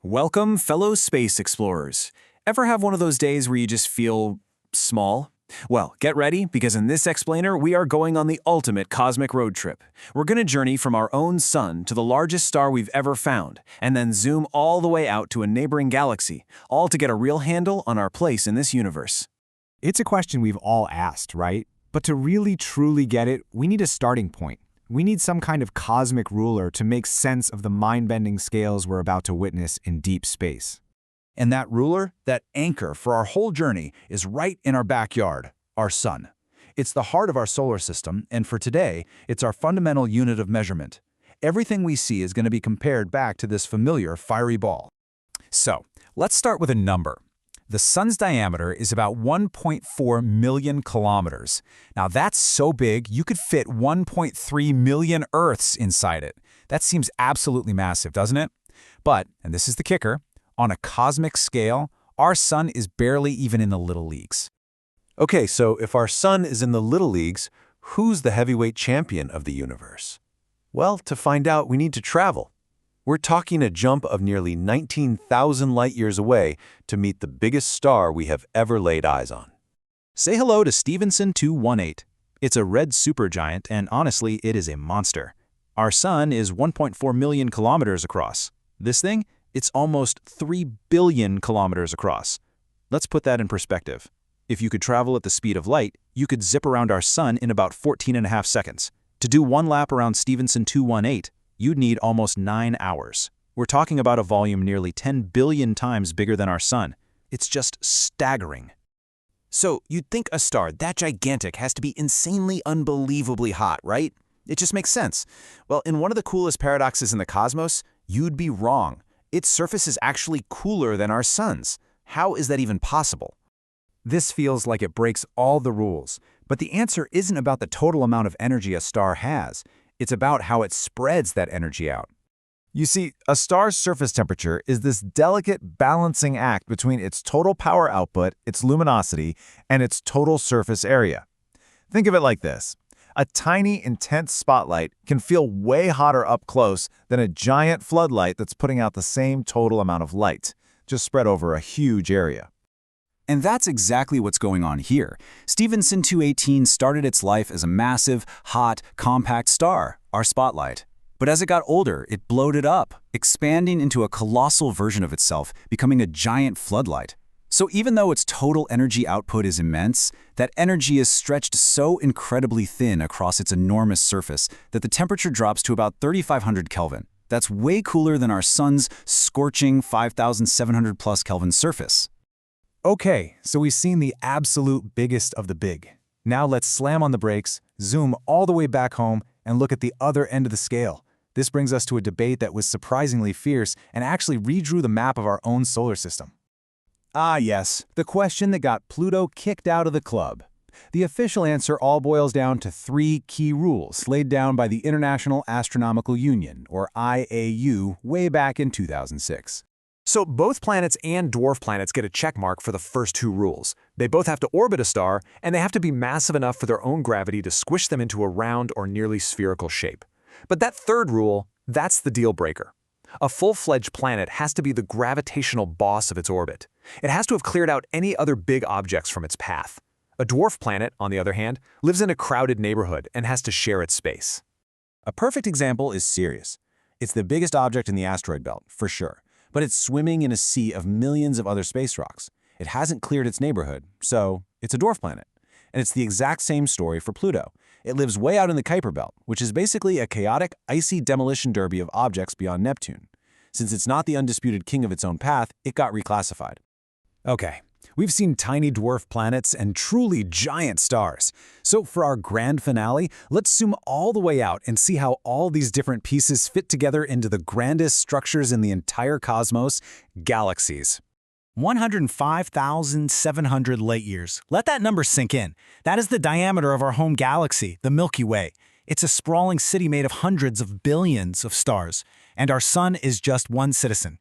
Welcome, fellow space explorers. Ever have one of those days where you just feel small? Well, get ready, because in this explainer, we are going on the ultimate cosmic road trip. We're going to journey from our own sun to the largest star we've ever found, and then zoom all the way out to a neighboring galaxy, all to get a real handle on our place in this universe. It's a question we've all asked, right? But to really truly get it, we need a starting point. We need some kind of cosmic ruler to make sense of the mind-bending scales we're about to witness in deep space. And that ruler, that anchor for our whole journey, is right in our backyard, our sun. It's the heart of our solar system, and for today, it's our fundamental unit of measurement. Everything we see is going to be compared back to this familiar fiery ball. So, let's start with a number. The sun's diameter is about 1.4 million kilometers. Now that's so big, you could fit 1.3 million Earths inside it. That seems absolutely massive, doesn't it? But, and this is the kicker, on a cosmic scale, our sun is barely even in the little leagues. Okay, so if our sun is in the little leagues, who's the heavyweight champion of the universe? Well, to find out, we need to travel. We're talking a jump of nearly 19,000 light-years away to meet the biggest star we have ever laid eyes on. Say hello to Stephenson 218. It's a red supergiant, and honestly, it is a monster. Our sun is 1.4 million kilometers across. This thing, it's almost 3 billion kilometers across. Let's put that in perspective. If you could travel at the speed of light, you could zip around our sun in about 14.5 seconds. To do one lap around Stephenson 218, you'd need almost 9 hours. We're talking about a volume nearly 10 billion times bigger than our sun. It's just staggering. So, you'd think a star that gigantic has to be insanely, unbelievably hot, right? It just makes sense. Well, in one of the coolest paradoxes in the cosmos, you'd be wrong. Its surface is actually cooler than our sun's. How is that even possible? This feels like it breaks all the rules, but the answer isn't about the total amount of energy a star has. It's about how it spreads that energy out. You see, a star's surface temperature is this delicate balancing act between its total power output, its luminosity, and its total surface area. Think of it like this. A tiny, intense spotlight can feel way hotter up close than a giant floodlight that's putting out the same total amount of light, just spread over a huge area. And that's exactly what's going on here. Stephenson 218 started its life as a massive, hot, compact star, our spotlight. But as it got older, it bloated up, expanding into a colossal version of itself, becoming a giant floodlight. So even though its total energy output is immense, that energy is stretched so incredibly thin across its enormous surface that the temperature drops to about 3,500 Kelvin. That's way cooler than our sun's scorching 5,700 plus Kelvin surface. Okay, so we've seen the absolute biggest of the big. Now let's slam on the brakes, zoom all the way back home, and look at the other end of the scale. This brings us to a debate that was surprisingly fierce and actually redrew the map of our own solar system. Ah yes, the question that got Pluto kicked out of the club. The official answer all boils down to 3 key rules laid down by the International Astronomical Union, or IAU, way back in 2006. So both planets and dwarf planets get a check mark for the first 2 rules. They both have to orbit a star, and they have to be massive enough for their own gravity to squish them into a round or nearly spherical shape. But that third rule, that's the deal breaker. A full-fledged planet has to be the gravitational boss of its orbit. It has to have cleared out any other big objects from its path. A dwarf planet, on the other hand, lives in a crowded neighborhood and has to share its space. A perfect example is Ceres. It's the biggest object in the asteroid belt, for sure. But it's swimming in a sea of millions of other space rocks. It hasn't cleared its neighborhood, so it's a dwarf planet. And it's the exact same story for Pluto. It lives way out in the Kuiper Belt, which is basically a chaotic, icy demolition derby of objects beyond Neptune. Since it's not the undisputed king of its own path, it got reclassified. Okay, we've seen tiny dwarf planets and truly giant stars. So for our grand finale, let's zoom all the way out and see how all these different pieces fit together into the grandest structures in the entire cosmos, galaxies. 105,700 light-years. Let that number sink in. That is the diameter of our home galaxy, the Milky Way. It's a sprawling city made of hundreds of billions of stars, and our sun is just one citizen.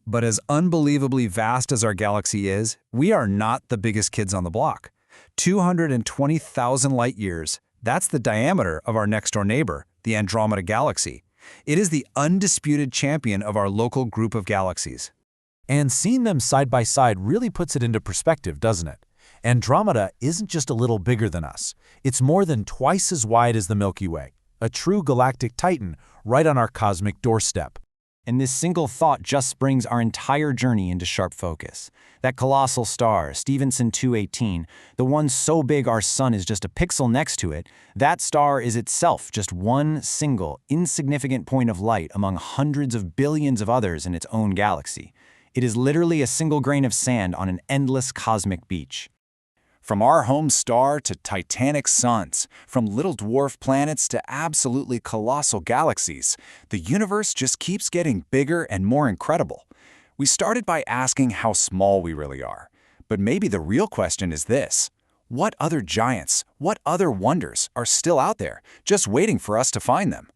But as unbelievably vast as our galaxy is, we are not the biggest kids on the block. 220,000 light-years. That's the diameter of our next-door neighbor, the Andromeda galaxy. It is the undisputed champion of our local group of galaxies. And seeing them side by side really puts it into perspective, doesn't it? Andromeda isn't just a little bigger than us. It's more than twice as wide as the Milky Way, a true galactic titan right on our cosmic doorstep. And this single thought just brings our entire journey into sharp focus. That colossal star, Stephenson 218, the one so big our sun is just a pixel next to it, that star is itself just one single, insignificant point of light among hundreds of billions of others in its own galaxy. It is literally a single grain of sand on an endless cosmic beach. From our home star to titanic suns, from little dwarf planets to absolutely colossal galaxies, the universe just keeps getting bigger and more incredible. We started by asking how small we really are. But maybe the real question is this: what other giants, what other wonders are still out there, just waiting for us to find them?